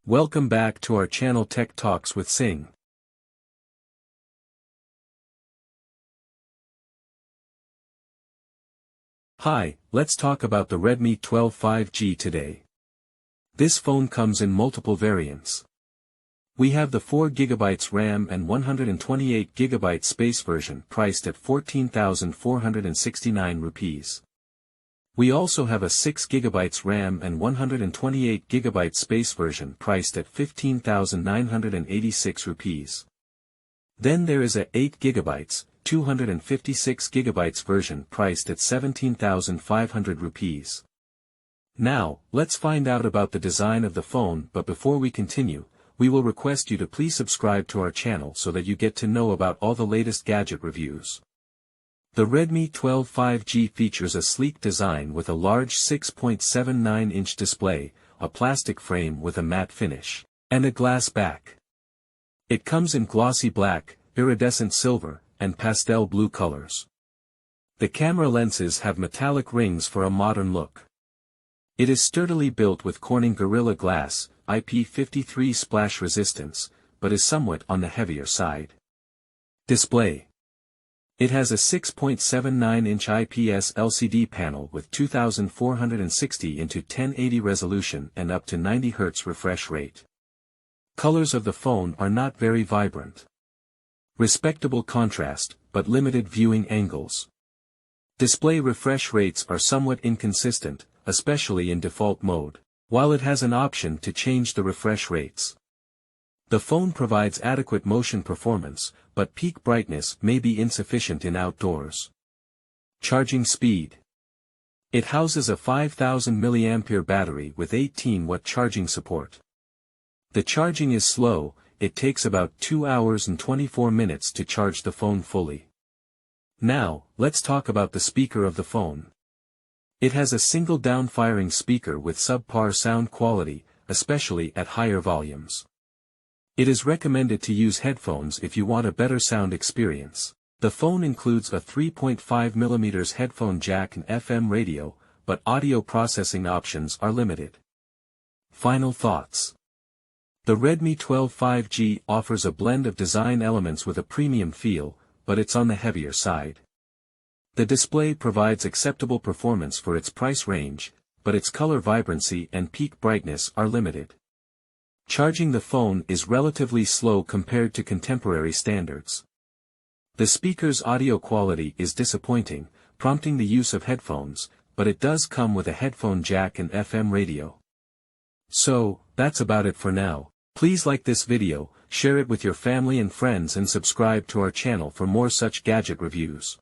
Welcome back to our channel Tech Talks with Singh. Hi, let's talk about the Redmi 12 5G today. This phone comes in multiple variants. We have the 4GB RAM and 128GB space version priced at 14,469 rupees. We also have a 6GB RAM and 128GB space version priced at 15,986 rupees. Then there is a 8GB, 256GB version priced at 17,500 rupees. Now, let's find out about the design of the phone, but before we continue, we will request you to please subscribe to our channel so that you get to know about all the latest gadget reviews. The Redmi 12 5G features a sleek design with a large 6.79-inch display, a plastic frame with a matte finish, and a glass back. It comes in glossy black, iridescent silver, and pastel blue colors. The camera lenses have metallic rings for a modern look. It is sturdily built with Corning Gorilla Glass, IP53 splash resistance, but is somewhat on the heavier side. Display. It has a 6.79-inch IPS LCD panel with 2460 x 1080 resolution and up to 90 Hz refresh rate. Colors of the phone are not very vibrant. Respectable contrast, but limited viewing angles. Display refresh rates are somewhat inconsistent, especially in default mode, while it has an option to change the refresh rates. The phone provides adequate motion performance, but peak brightness may be insufficient in outdoors. Charging speed. It houses a 5000 mAh battery with 18W charging support. The charging is slow, it takes about 2 hours and 24 minutes to charge the phone fully. Now, let's talk about the speaker of the phone. It has a single down-firing speaker with subpar sound quality, especially at higher volumes. It is recommended to use headphones if you want a better sound experience. The phone includes a 3.5mm headphone jack and FM radio, but audio processing options are limited. Final thoughts. The Redmi 12 5G offers a blend of design elements with a premium feel, but it's on the heavier side. The display provides acceptable performance for its price range, but its color vibrancy and peak brightness are limited. Charging the phone is relatively slow compared to contemporary standards. The speaker's audio quality is disappointing, prompting the use of headphones, but it does come with a headphone jack and FM radio. So, that's about it for now. Please like this video, share it with your family and friends and subscribe to our channel for more such gadget reviews.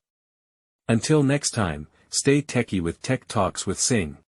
Until next time, stay techy with Tech Talks with Singh.